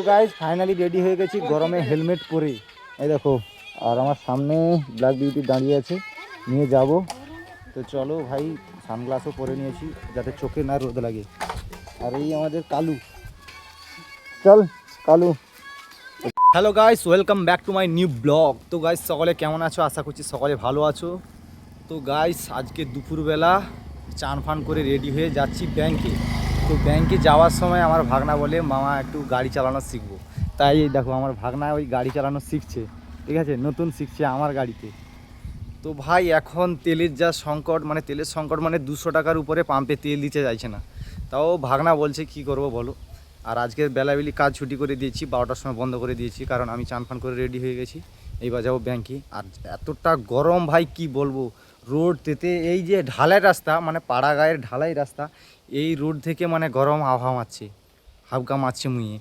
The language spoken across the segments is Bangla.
তো গাইস ফাইনালি রেডি হয়ে গেছি গরমে হেলমেট পরে। এই দেখো, আর আমার সামনে ব্ল্যাক বিউটি দাঁড়িয়ে আছে, নিয়ে যাব। তো চলো ভাই, সানগ্লাসও পরে নিয়েছি যাতে চোখে না রোদ লাগে। আর এই আমাদের কালু, চল Kalu. Hello guys, welcome back to my new blog. তো গাইস সকলে কেমন আছো? আশা করছি সকলে ভালো আছো। তো গাইস আজকে দুপুরবেলা চান ফান করে রেডি হয়ে যাচ্ছি ব্যাংকে। তো ব্যাংকে যাওয়ার সময় আমার ভাগনা বলে মামা একটু গাড়ি চালানো শিখবো। তাই দেখো আমার ভাগনা ওই গাড়ি চালানো শিখছে, ঠিক আছে, নতুন শিখছে আমার গাড়িতে। তো ভাই এখন তেলের যা সংকট, মানে তেলের সংকট, মানে 200 টাকার উপরে পাম্পে তেল দিতে চাইছে না। তাও ভাগনা বলছে কি করব বলো। আর আজকের বেলাবেলি কাজ ছুটি করে দিয়েছি, 12টার সময় বন্ধ করে দিয়েছি, কারণ আমি চান ফান করে রেডি হয়ে গেছি। এইবার যাবো ব্যাংকে। আর এতটা গরম ভাই কি বলবো, রোড তেতে, এই যে ঢালাই রাস্তা, মানে পাড়া গায়ের ঢালাই রাস্তা, এই রোড থেকে মানে গরম আবহাওয়া মারছে, হাবকা মারছে মুইয়ে।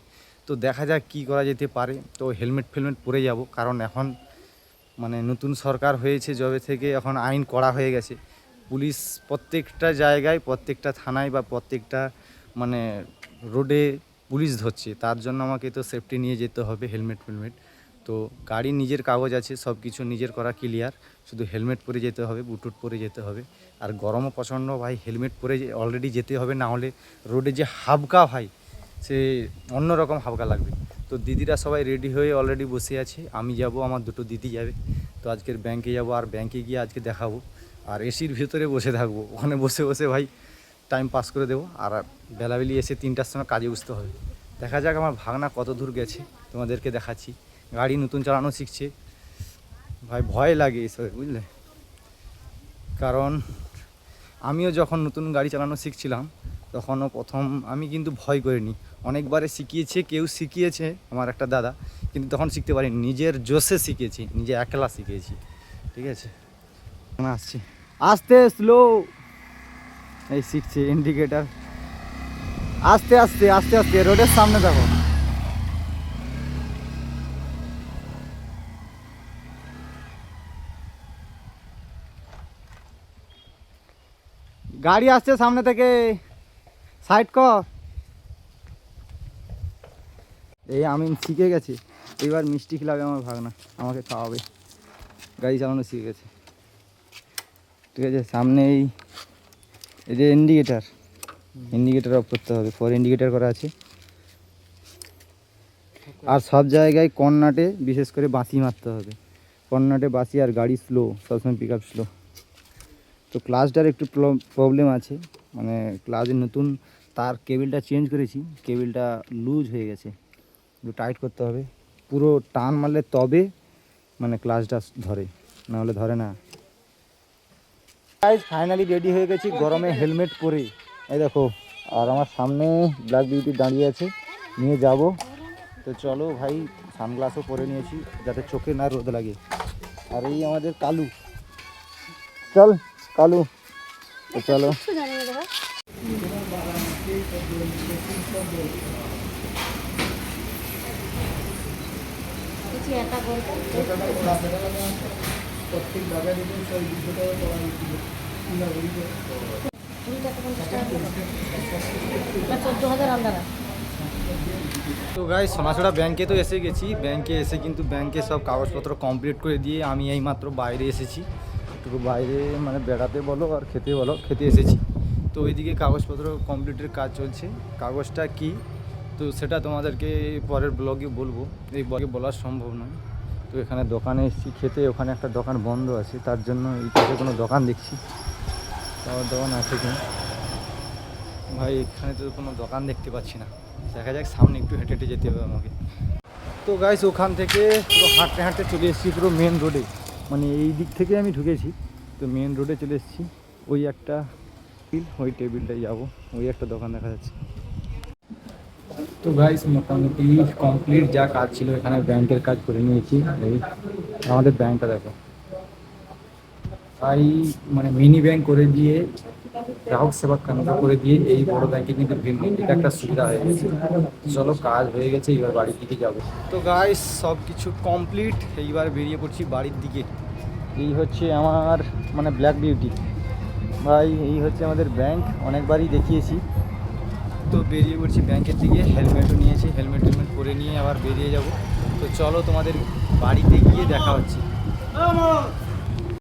তো দেখা যাক কী করা যেতে পারে। তো হেলমেট ফেলমেট পরে যাব, কারণ এখন মানে নতুন সরকার হয়েছে যবে থেকে, এখন আইন কড়া হয়ে গেছে। পুলিশ প্রত্যেকটা জায়গায়, প্রত্যেকটা থানায় বা প্রত্যেকটা মানে রোডে পুলিশ ধরছে। তার জন্য আমাকে তো সেফটি নিয়ে যেতে হবে, হেলমেট ফেলমেট। তো গাড়ির নিজের কাগজ আছে, সব কিছু নিজের করা ক্লিয়ার, শুধু হেলমেট পরে যেতে হবে, বুটুট পরে যেতে হবে। আর গরমও প্রচণ্ড ভাই, হেলমেট পরে অলরেডি যেতে হবে, না হলে রোডে যে হাবকা ভাই, সে অন্যরকম হাবকা লাগবে। তো দিদিরা সবাই রেডি হয়ে অলরেডি বসে আছে, আমি যাব, আমার দুটো দিদি যাবে। তো আজকের ব্যাংকে যাব, আর ব্যাংকে গিয়ে আজকে দেখাবো। আর এসির ভিতরে বসে থাকবো, ওখানে বসে বসে ভাই টাইম পাস করে দেবো। আর বেলাবেলি এসে 3টার সময় কাজে বুঝতে হবে। দেখা যাক আমার ভাগনা কত দূর গেছে, তোমাদেরকে দেখাচ্ছি। গাড়ি নতুন চালানো শিখছে ভাই, ভয় লাগে এসবে বুঝলে। কারণ আমিও যখন নতুন গাড়ি চালানো শিখছিলাম, তখনও প্রথম আমি কিন্তু ভয় করিনি। অনেকবারে শিখিয়েছে, কেউ শিখিয়েছে আমার একটা দাদা, কিন্তু তখন শিখতে পারিনি, নিজের জোশে শিখেছি, নিজে একলা শিখেছি, ঠিক আছে। আসছে আস্তে স্লো, এই শিখছে ইন্ডিকেটার, আস্তে আস্তে আস্তে আস্তে, রোডের সামনে দেখো। গাড়ি আসছে সামনে থেকে, সাইড কর। এই আমি শিখে গেছি, এবার মিষ্টি খেলাবে আমার ভাগনা, আমাকে খাওয়াবে। গাড়ি চালানো শিখে গেছে, ঠিক আছে। সামনে এই যে ইন্ডিকেটার অফ করতে হবে, ফর ইন্ডিকেটার করা আছে। আর সব জায়গায় কর্নাটে বিশেষ করে বাঁশি মারতে হবে, কর্নাটে বাঁশি। আর গাড়ি স্লো, সবসময় পিক আপ স্লো। তো ক্লাচটার একটু প্রবলেম আছে, মানে ক্লাচের নতুন তার কেবিলটা চেঞ্জ করেছি, কেবিলটা লুজ হয়ে গেছে, একটু টাইট করতে হবে। পুরো টান মারলে তবে মানে ক্লাচটা ধরে, না হলে ধরে না। গাইস ফাইনালি রেডি হয়ে গেছি গরমে হেলমেট পরে। এই দেখো, আর আমার সামনে ব্ল্যাক বিউটি দাঁড়িয়ে আছে, নিয়ে যাব। তো চলো ভাই, সানগ্লাসও পরে নিয়েছি যাতে চোখে না রোদ লাগে। আর এই আমাদের কালু, চল কালু। তো চলো, তো গাই সোনাছড়া ব্যাংকে তো এসে গেছি। ব্যাংকে এসে কিন্তু ব্যাংকে সব কাগজপত্র কমপ্লিট করে দিয়ে আমি এইমাত্র বাইরে এসেছি, একটু বাইরে মানে বেড়াতে বলো আর খেতে বলো, খেতে এসেছি। তো ওইদিকে কাগজপত্র কমপ্লিটের কাজ চলছে। কাগজটা কি, তো সেটা তোমাদেরকে পরের ব্লগে বলবো, এই ব্লগে বলা সম্ভব নয়। তো এখানে দোকানে এসেছি খেতে, ওখানে একটা দোকান বন্ধ আছে, তার জন্য এই পাশে কোনো দোকান দেখছি। খাওয়ার দোকান আছে কি ভাই, এখানে তো কোনো দোকান দেখতে পাচ্ছি না। দেখা যাক, সামনে একটু হেঁটে হেঁটে যেতে হবে আমাকে। তো গাইস ওখান থেকে পুরো হাঁটতে হাঁটতে চলে এসেছি পুরো মেন রোডে, মানে এই দিক থেকে আমি ঢুকেছি। তো মেন রোডে চলে এসেছি, ওই একটা ওই টেবিলটাই যাবো, ওই একটা দোকান দেখা যাচ্ছে। তো গাইস মোটামুটি কমপ্লিট যা কাজ ছিল এখানে ব্যাংকের কাজ করে নিয়েছি। এই আমাদের ব্যাংকটা দেখো ভাই, মানে মিনি ব্যাংক করে দিয়ে, গ্রাহক সেবা কেন্দ্র করে দিয়ে এই বড় ব্যাংকে কিন্তু ভিন্ন, এটা একটা সুবিধা হয়ে গেছে। চলো কাজ হয়ে গেছে, এবার বাড়ির দিকে যাবো। তো গাইস সব কিছু কমপ্লিট, এইবার বেরিয়ে পড়ছি বাড়ির দিকে। এই হচ্ছে আমার মানে ব্ল্যাক বিউটি ভাই, এই হচ্ছে আমাদের ব্যাংক, অনেকবারই দেখিয়েছি। তো বেরিয়ে পড়ছি ব্যাংকের দিকে, হেলমেটও নিয়েছি, হেলমেট পরে নিয়ে আবার বেরিয়ে যাব। তো চলো তোমাদের বাড়িতে গিয়ে দেখা হচ্ছে।